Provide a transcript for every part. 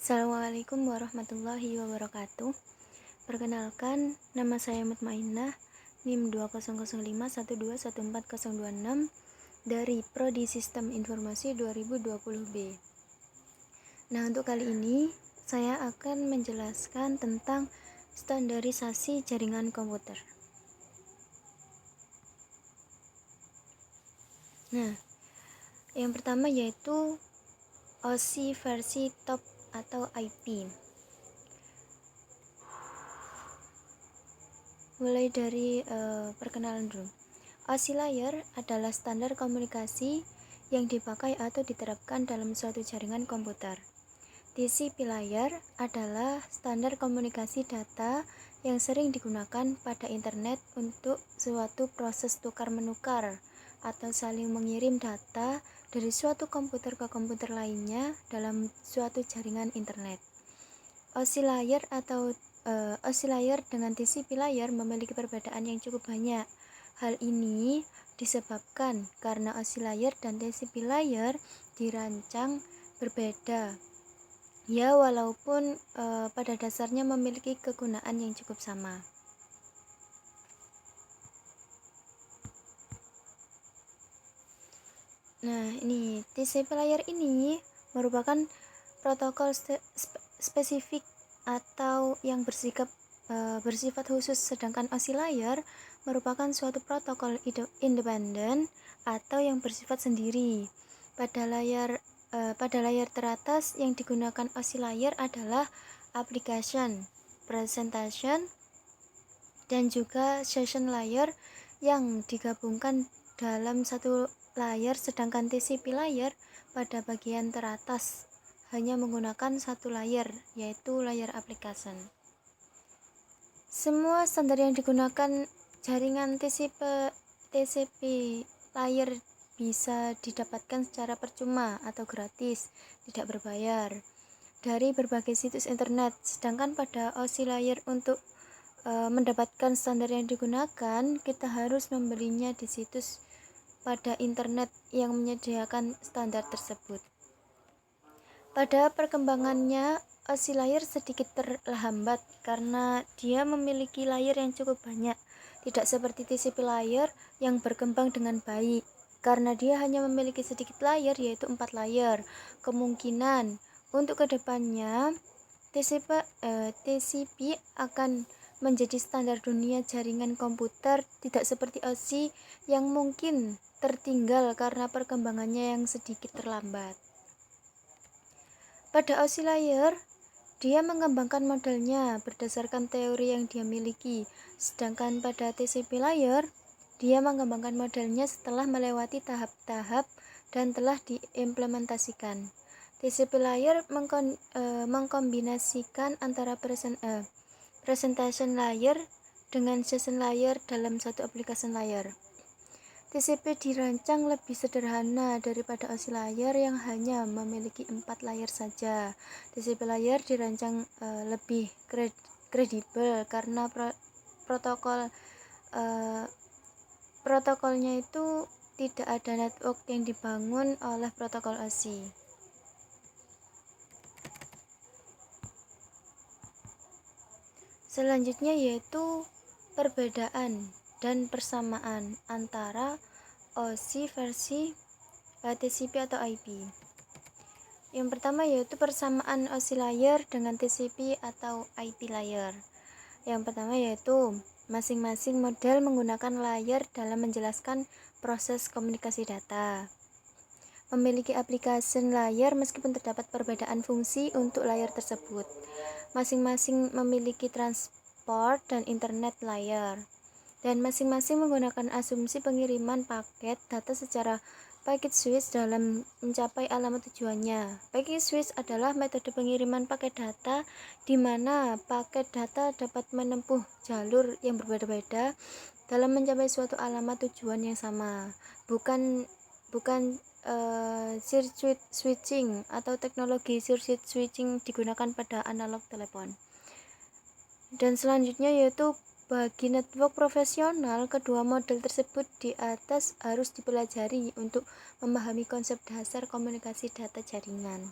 Assalamualaikum warahmatullahi wabarakatuh. Perkenalkan, nama saya Mutmainnah, NIM 20051214026 dari Prodi Sistem Informasi 2020B. Nah, untuk kali ini saya akan menjelaskan tentang standarisasi jaringan komputer. Nah, yang pertama yaitu OSI versi top atau IP. Mulai dari perkenalan dulu. OSI layer adalah standar komunikasi yang dipakai atau diterapkan dalam suatu jaringan komputer. TCP layer adalah standar komunikasi data yang sering digunakan pada internet untuk suatu proses tukar-menukar atau saling mengirim data dari suatu komputer ke komputer lainnya dalam suatu jaringan internet. OSI layer atau OSI layer dengan TCP layer memiliki perbedaan yang cukup banyak. Hal ini disebabkan karena OSI layer dan TCP layer dirancang berbeda. Ya, walaupun pada dasarnya memiliki kegunaan yang cukup sama. Nah, ini TCP layer ini merupakan protokol spesifik atau yang bersifat khusus, sedangkan OSI layer merupakan suatu protokol independen atau yang bersifat sendiri. Pada layar teratas yang digunakan OSI layer adalah application, presentation, dan juga session layer yang digabungkan dalam satu layar, sedangkan TCP layer pada bagian teratas hanya menggunakan satu layar, yaitu layar application. Semua standar yang digunakan jaringan TCP layer bisa didapatkan secara percuma atau gratis, tidak berbayar, dari berbagai situs internet. Sedangkan pada OSI layer untuk mendapatkan standar yang digunakan, kita harus membelinya di situs pada internet yang menyediakan standar tersebut. Pada perkembangannya, OSI layer sedikit terlambat karena dia memiliki layer yang cukup banyak, tidak seperti TCP layer yang berkembang dengan baik. Karena dia hanya memiliki sedikit layer, yaitu 4 layer. Kemungkinan untuk kedepannya TCP akan menjadi standar dunia jaringan komputer, tidak seperti OSI yang mungkin tertinggal karena perkembangannya yang sedikit terlambat. Pada OSI layer, dia mengembangkan modelnya berdasarkan teori yang dia miliki, sedangkan pada TCP layer, dia mengembangkan modelnya setelah melewati tahap-tahap dan telah diimplementasikan. TCP layer mengkombinasikan antara presentation layer dengan session layer dalam satu application layer. TCP dirancang lebih sederhana daripada OSI layer yang hanya memiliki 4 layer saja. TCP layer dirancang lebih kredibel karena protokolnya itu tidak ada network yang dibangun oleh protokol OSI. Selanjutnya yaitu perbedaan dan persamaan antara OSI versi TCP atau IP. Yang pertama yaitu persamaan OSI layer dengan TCP atau IP layer. Yang pertama yaitu masing-masing model menggunakan layer dalam menjelaskan proses komunikasi data. Memiliki application layer meskipun terdapat perbedaan fungsi untuk layer tersebut. Masing-masing memiliki transport dan internet layer, dan masing-masing menggunakan asumsi pengiriman paket data secara packet switch dalam mencapai alamat tujuannya. Packet switch adalah metode pengiriman paket data di mana paket data dapat menempuh jalur yang berbeda-beda dalam mencapai suatu alamat tujuan yang sama. Bukan circuit switching atau teknologi circuit switching digunakan pada analog telepon. Dan selanjutnya yaitu bagi network profesional, kedua model tersebut di atas harus dipelajari untuk memahami konsep dasar komunikasi data jaringan.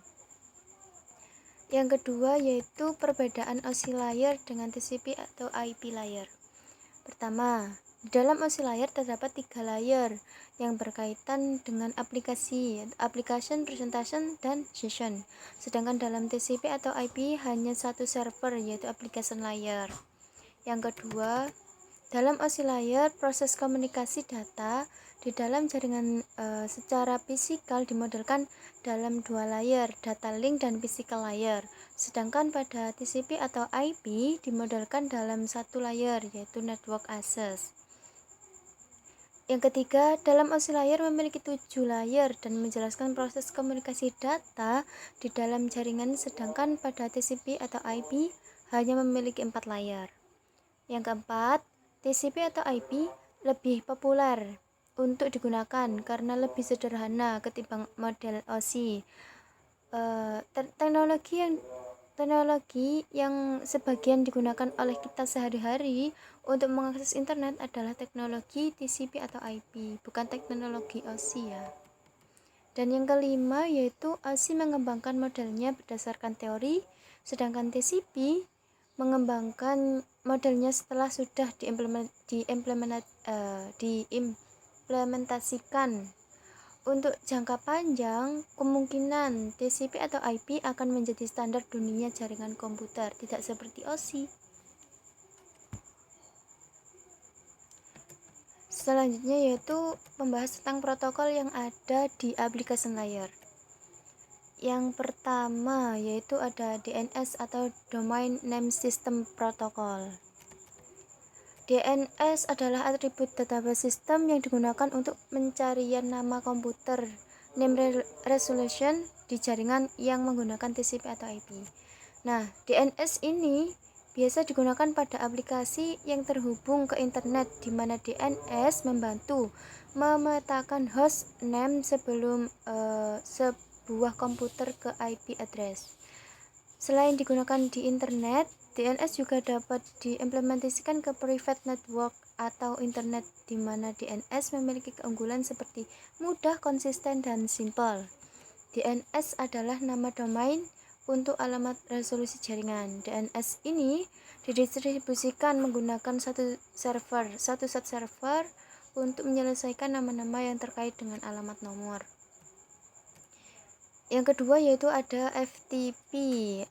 Yang kedua yaitu perbedaan OSI layer dengan TCP atau IP layer. Pertama, di dalam OSI layer terdapat 3 layer yang berkaitan dengan aplikasi, application, presentation, dan session. Sedangkan dalam TCP atau IP hanya satu server yaitu application layer. Yang kedua, dalam OSI layer proses komunikasi data di dalam jaringan secara fisikal dimodelkan dalam 2 layer, data link dan physical layer. Sedangkan pada TCP atau IP dimodelkan dalam 1 layer yaitu network access. Yang ketiga, dalam OSI layer memiliki 7 layer dan menjelaskan proses komunikasi data di dalam jaringan, sedangkan pada TCP atau IP hanya memiliki 4 layer. Yang keempat, TCP atau IP lebih populer untuk digunakan karena lebih sederhana ketimbang model OSI. Teknologi yang sebagian digunakan oleh kita sehari-hari untuk mengakses internet adalah teknologi TCP atau IP, bukan teknologi OSI ya. Dan yang kelima yaitu OSI mengembangkan modelnya berdasarkan teori, sedangkan TCP mengembangkan modelnya setelah sudah diimplementasikan. Untuk jangka panjang, kemungkinan TCP atau IP akan menjadi standar dunia jaringan komputer, tidak seperti OSI. Selanjutnya yaitu membahas tentang protokol yang ada di application layer. Yang pertama yaitu ada DNS atau Domain Name System Protocol. DNS adalah atribut database system yang digunakan untuk pencarian nama komputer, name resolution di jaringan yang menggunakan TCP atau IP. Nah, DNS ini biasa digunakan pada aplikasi yang terhubung ke internet, di mana DNS membantu memetakan host name sebelum sebuah komputer ke IP address. Selain digunakan di internet, DNS juga dapat diimplementasikan ke private network atau internet, di mana DNS memiliki keunggulan seperti mudah, konsisten, dan simple. DNS adalah nama domain untuk alamat resolusi jaringan. DNS ini didistribusikan menggunakan satu set server untuk menyelesaikan nama-nama yang terkait dengan alamat nomor. Yang kedua yaitu ada FTP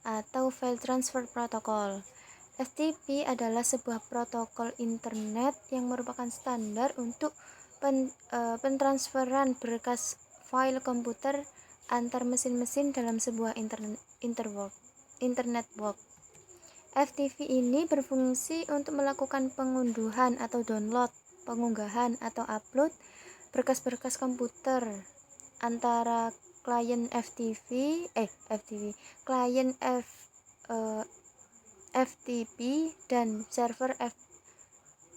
atau File Transfer Protocol. FTP adalah sebuah protokol internet yang merupakan standar untuk pentransferan berkas file komputer antar mesin-mesin dalam sebuah internet. FTP ini berfungsi untuk melakukan pengunduhan atau download, pengunggahan atau upload berkas-berkas komputer antara klien FTP dan server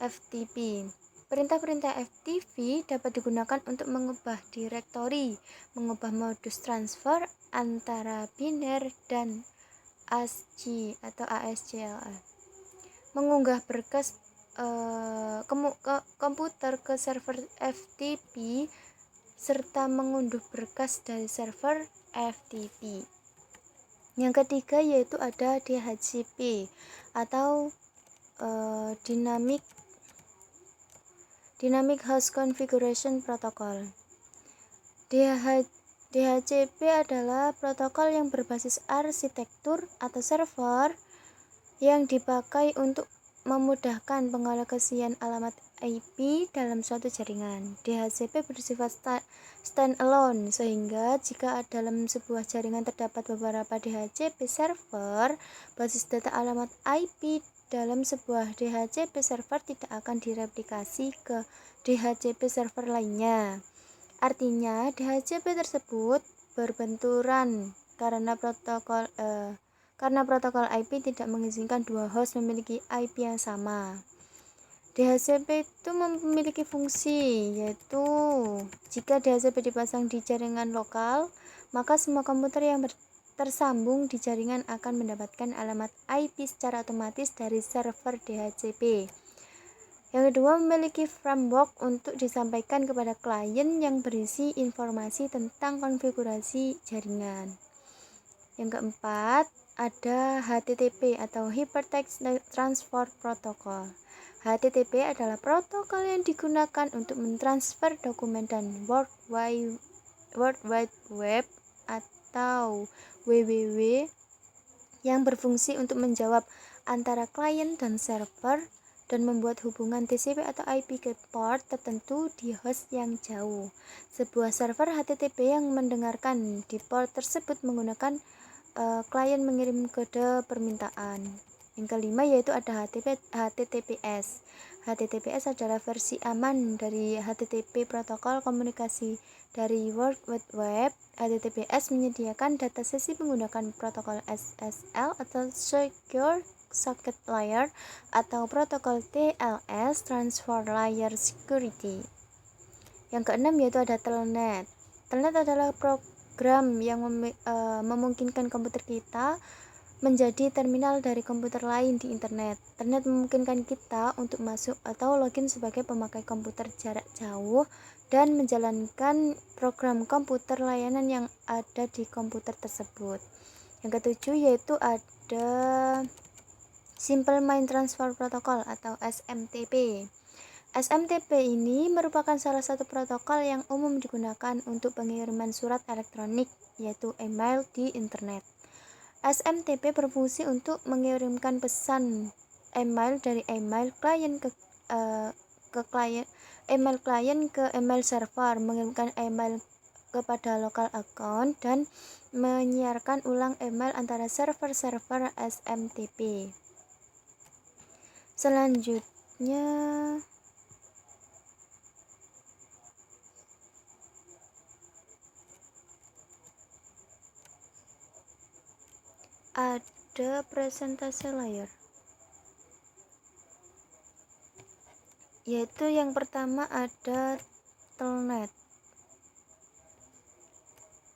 FTP. Perintah-perintah FTP dapat digunakan untuk mengubah direktori, mengubah modus transfer antara biner dan ASCII atau ASCII, mengunggah berkas komputer ke server FTP, serta mengunduh berkas dari server FTP. Yang ketiga yaitu ada DHCP atau Dynamic Host Configuration Protocol. DHCP adalah protokol yang berbasis arsitektur atau server yang dipakai untuk memudahkan pengalokasian alamat IP dalam suatu jaringan. DHCP bersifat standalone, sehingga jika dalam sebuah jaringan terdapat beberapa DHCP server, basis data alamat IP dalam sebuah DHCP server tidak akan direplikasi ke DHCP server lainnya. Artinya, DHCP tersebut berbenturan karena protokol IP tidak mengizinkan dua host memiliki IP yang sama. DHCP itu memiliki fungsi, yaitu jika DHCP dipasang di jaringan lokal, maka semua komputer yang tersambung di jaringan akan mendapatkan alamat IP secara otomatis dari server DHCP. Yang kedua, memiliki framework untuk disampaikan kepada klien yang berisi informasi tentang konfigurasi jaringan. Yang keempat, ada HTTP atau Hypertext Transfer Protocol. HTTP adalah protokol yang digunakan untuk mentransfer dokumen dan World Wide Web atau WWW yang berfungsi untuk menjawab antara klien dan server dan membuat hubungan TCP atau IP ke port tertentu di host yang jauh. Sebuah server HTTP yang mendengarkan di port tersebut menggunakan klien mengirim kode permintaan. Yang kelima yaitu ada HTTPS. HTTPS adalah versi aman dari HTTP protokol komunikasi dari World Wide Web. HTTPS menyediakan data sesi menggunakan protokol SSL atau Secure Socket Layer atau protokol TLS Transfer Layer Security. Yang keenam yaitu ada Telnet. Telnet adalah program yang memungkinkan komputer kita menjadi terminal dari komputer lain di internet. Telnet memungkinkan kita untuk masuk atau login sebagai pemakai komputer jarak jauh dan menjalankan program komputer layanan yang ada di komputer tersebut. Yang ketujuh yaitu ada Simple Mail Transfer Protocol atau SMTP. SMTP ini merupakan salah satu protokol yang umum digunakan untuk pengiriman surat elektronik, yaitu email di internet. SMTP berfungsi untuk mengirimkan pesan email dari email klien ke email server, mengirimkan email kepada local account dan menyiarkan ulang email antara server-server SMTP. Selanjutnya ada presentasi layar, yaitu yang pertama ada Telnet.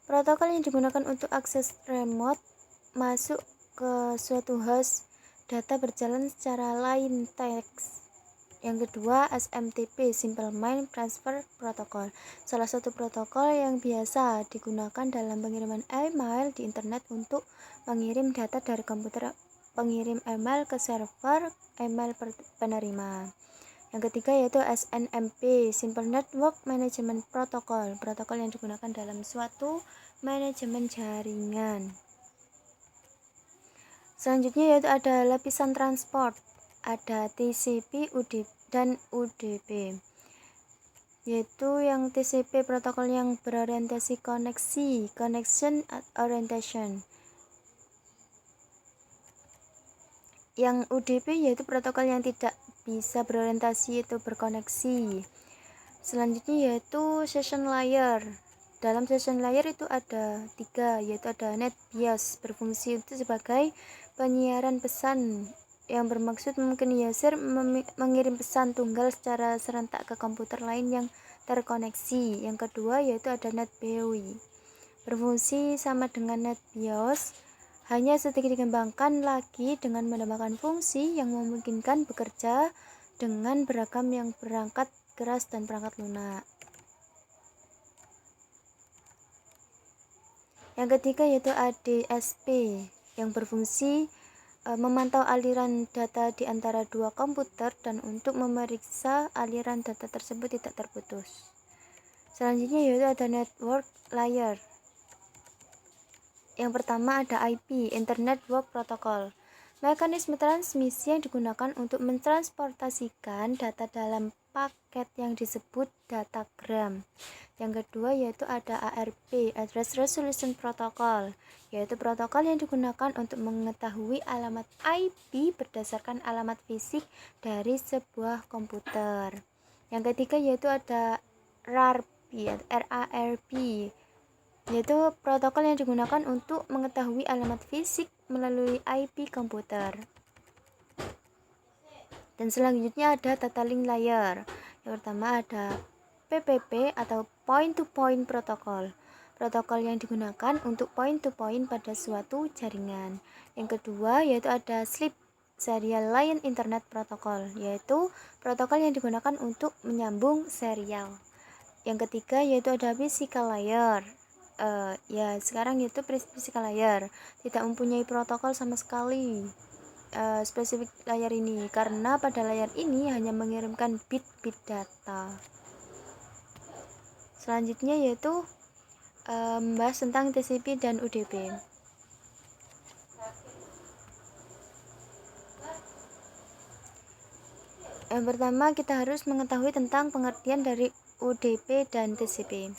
Protokol yang digunakan untuk akses remote masuk ke suatu host data berjalan secara line text. Yang kedua, SMTP, Simple Mail Transfer Protocol, salah satu protokol yang biasa digunakan dalam pengiriman email di internet untuk mengirim data dari komputer pengirim email ke server email penerima. Yang ketiga yaitu SNMP, Simple Network Management Protocol, protokol yang digunakan dalam suatu manajemen jaringan. Selanjutnya yaitu ada lapisan transport, ada TCP dan UDP, yaitu yang TCP protokol yang berorientasi koneksi, connection orientation. Yang UDP yaitu protokol yang tidak bisa berorientasi itu berkoneksi. Selanjutnya yaitu session layer. Dalam session layer itu ada 3, yaitu ada NetBIOS, berfungsi itu sebagai penyiaran pesan yang bermaksud mungkin user mengirim pesan tunggal secara serentak ke komputer lain yang terkoneksi. Yang kedua yaitu ada NetBEUI, berfungsi sama dengan NetBIOS, hanya sedikit dikembangkan lagi dengan menambahkan fungsi yang memungkinkan bekerja dengan beragam yang perangkat keras dan perangkat lunak. Yang ketiga yaitu ADSP, yang berfungsi memantau aliran data di antara dua komputer dan untuk memeriksa aliran data tersebut tidak terputus. Selanjutnya yaitu ada network layer. Yang pertama ada IP, Internet Work Protocol, mekanisme transmisi yang digunakan untuk mentransportasikan data dalam paket yang disebut datagram. Yang kedua yaitu ada ARP, Address Resolution Protocol, yaitu protokol yang digunakan untuk mengetahui alamat IP berdasarkan alamat fisik dari sebuah komputer. Yang ketiga yaitu ada RARP, yaitu protokol yang digunakan untuk mengetahui alamat fisik melalui IP komputer. Dan selanjutnya ada data link layer. Yang pertama ada PPP atau Point to Point Protocol, protokol yang digunakan untuk point to point pada suatu jaringan. Yang kedua yaitu ada SLIP, Serial Line Internet Protocol, yaitu protokol yang digunakan untuk menyambung serial. Yang ketiga yaitu ada Physical Layer, ya sekarang yaitu physical layer tidak mempunyai protokol sama sekali spesifik layar ini, karena pada layar ini hanya mengirimkan bit-bit data. Selanjutnya yaitu membahas tentang TCP dan UDP. Yang pertama, kita harus mengetahui tentang pengertian dari UDP dan TCP.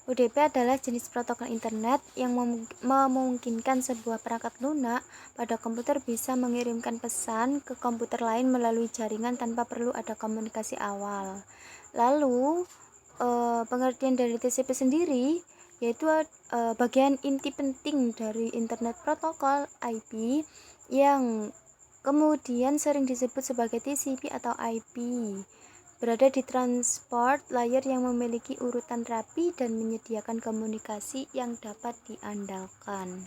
UDP adalah jenis protokol internet yang memungkinkan sebuah perangkat lunak pada komputer bisa mengirimkan pesan ke komputer lain melalui jaringan tanpa perlu ada komunikasi awal. Lalu, pengertian dari TCP sendiri yaitu bagian inti penting dari internet protokol IP yang kemudian sering disebut sebagai TCP atau IP, berada di transport layer yang memiliki urutan rapi dan menyediakan komunikasi yang dapat diandalkan.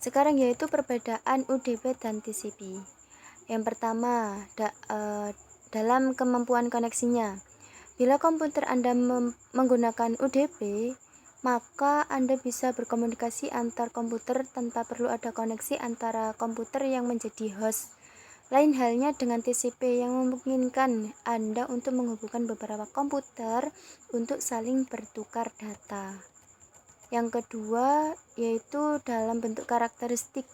Sekarang yaitu perbedaan UDP dan TCP. Yang pertama, dalam kemampuan koneksinya. Bila komputer Anda menggunakan UDP, maka Anda bisa berkomunikasi antar komputer tanpa perlu ada koneksi antara komputer yang menjadi host. Lain halnya dengan TCP yang memungkinkan Anda untuk menghubungkan beberapa komputer untuk saling bertukar data. Yang kedua yaitu dalam bentuk karakteristik.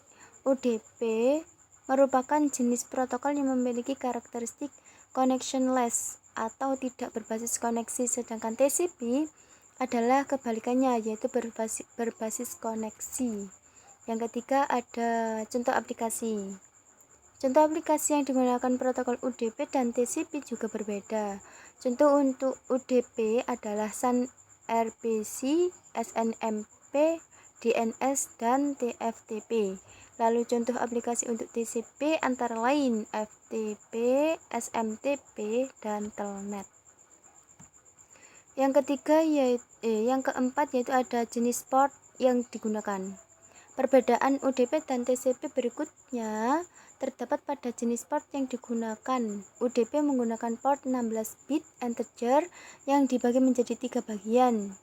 UDP merupakan jenis protokol yang memiliki karakteristik connectionless atau tidak berbasis koneksi, sedangkan TCP adalah kebalikannya, yaitu berbasis koneksi. Yang ketiga ada contoh aplikasi. Contoh aplikasi yang digunakan protokol UDP dan TCP juga berbeda. Contoh untuk UDP adalah SAN RPC, SNMP, DNS, dan TFTP. Lalu contoh aplikasi untuk TCP antara lain FTP, SMTP, dan Telnet. Yang keempat yaitu ada jenis port yang digunakan. Perbedaan UDP dan TCP berikutnya terdapat pada jenis port yang digunakan. UDP menggunakan port 16 bit integer yang dibagi menjadi 3 bagian.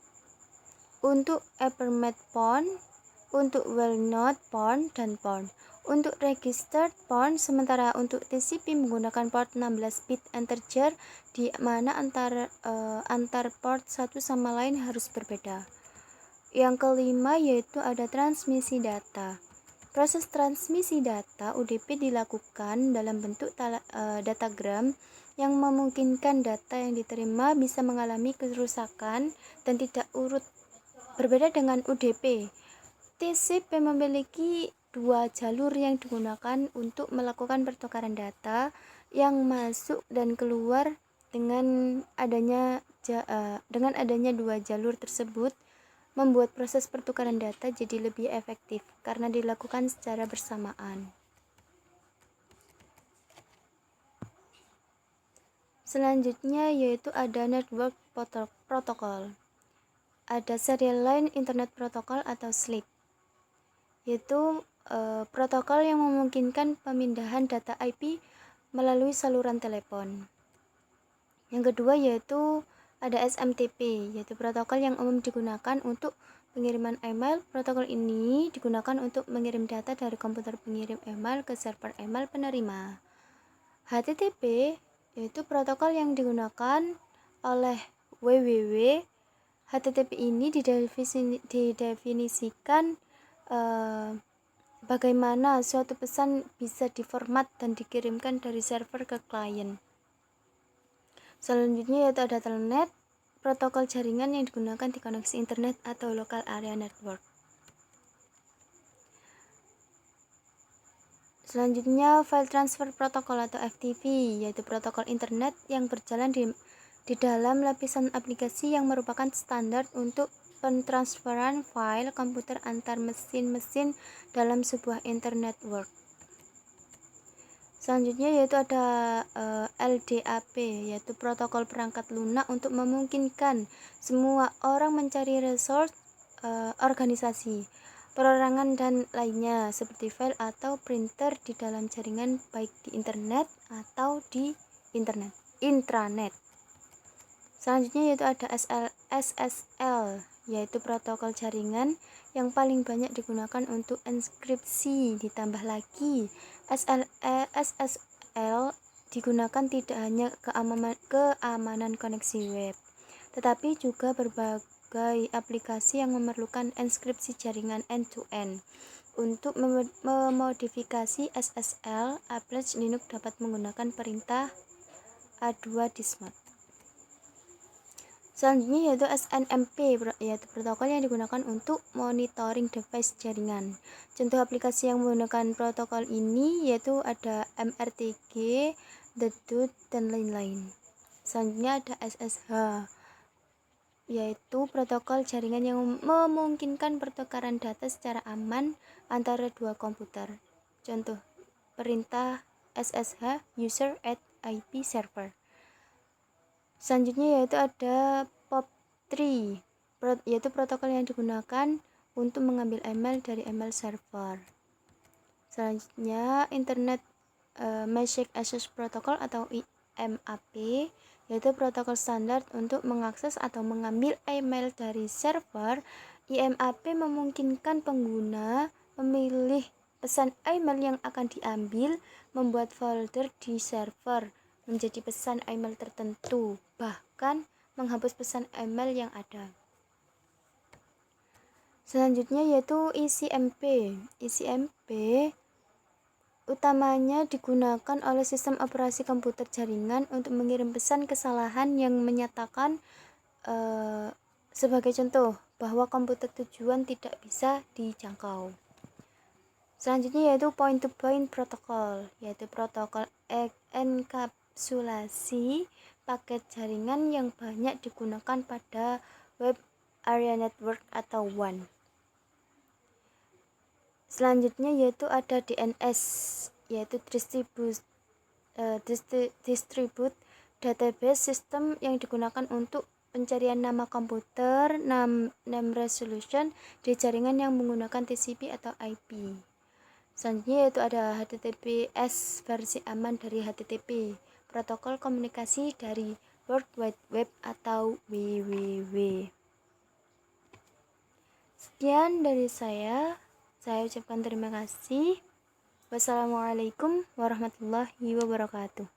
Untuk Ethernet port, untuk well-known port, dan port. Untuk registered port, sementara untuk TCP menggunakan port 16 bit integer di mana antar port satu sama lain harus berbeda. Yang kelima yaitu ada transmisi data. Proses transmisi data UDP dilakukan dalam bentuk datagram yang memungkinkan data yang diterima bisa mengalami kerusakan dan tidak urut. Berbeda dengan UDP, TCP memiliki dua jalur yang digunakan untuk melakukan pertukaran data yang masuk dan keluar. Dengan adanya dua jalur tersebut membuat proses pertukaran data jadi lebih efektif karena dilakukan secara bersamaan. Selanjutnya yaitu ada network protocol. Ada serial line internet protocol atau SLIC, yaitu protokol yang memungkinkan pemindahan data IP melalui saluran telepon. Yang kedua yaitu ada SMTP, yaitu protokol yang umum digunakan untuk pengiriman email. Protokol ini digunakan untuk mengirim data dari komputer pengirim email ke server email penerima. HTTP yaitu protokol yang digunakan oleh www. HTTP ini didefinisikan bagaimana suatu pesan bisa diformat dan dikirimkan dari server ke klien. Selanjutnya yaitu ada Telnet, protokol jaringan yang digunakan di koneksi internet atau local area network. Selanjutnya file transfer protocol atau FTP, yaitu protokol internet yang berjalan di dalam lapisan aplikasi yang merupakan standar untuk pentransferan file komputer antar mesin-mesin dalam sebuah internet network. Selanjutnya yaitu ada LDAP, yaitu protokol perangkat lunak untuk memungkinkan semua orang mencari resource organisasi, perorangan dan lainnya seperti file atau printer di dalam jaringan baik di internet atau di intranet. Selanjutnya yaitu ada SSL, yaitu protokol jaringan yang paling banyak digunakan untuk enkripsi. Ditambah lagi SSL digunakan tidak hanya keamanan koneksi web, tetapi juga berbagai aplikasi yang memerlukan enkripsi jaringan end-to-end. Untuk memodifikasi SSL, Apache Linux dapat menggunakan perintah a2dismod. Selanjutnya yaitu SNMP, yaitu protokol yang digunakan untuk monitoring device jaringan. Contoh aplikasi yang menggunakan protokol ini yaitu ada MRTG, Dedut, dan lain-lain. Selanjutnya ada SSH, yaitu protokol jaringan yang memungkinkan pertukaran data secara aman antara dua komputer. Contoh perintah SSH, user at IP server. Selanjutnya yaitu ada POP3, yaitu protokol yang digunakan untuk mengambil email dari email server. Selanjutnya Internet Message Access Protocol atau IMAP, yaitu protokol standar untuk mengakses atau mengambil email dari server. IMAP memungkinkan pengguna memilih pesan email yang akan diambil, membuat folder di server menjadi pesan email tertentu, bahkan menghapus pesan email yang ada. Selanjutnya yaitu ICMP. ICMP utamanya digunakan oleh sistem operasi komputer jaringan untuk mengirim pesan kesalahan yang menyatakan sebagai contoh bahwa komputer tujuan tidak bisa dijangkau. Selanjutnya yaitu point-to-point protocol, yaitu protokol enkapsulasi paket jaringan yang banyak digunakan pada Web Area Network atau WAN. Selanjutnya yaitu ada DNS, yaitu Distribute Database System yang digunakan untuk pencarian nama komputer, name resolution di jaringan yang menggunakan TCP atau IP. Selanjutnya yaitu ada HTTPS, versi aman dari HTTP, protokol komunikasi dari World Wide Web atau WWW. Sekian dari saya ucapkan terima kasih. Wassalamualaikum warahmatullahi wabarakatuh.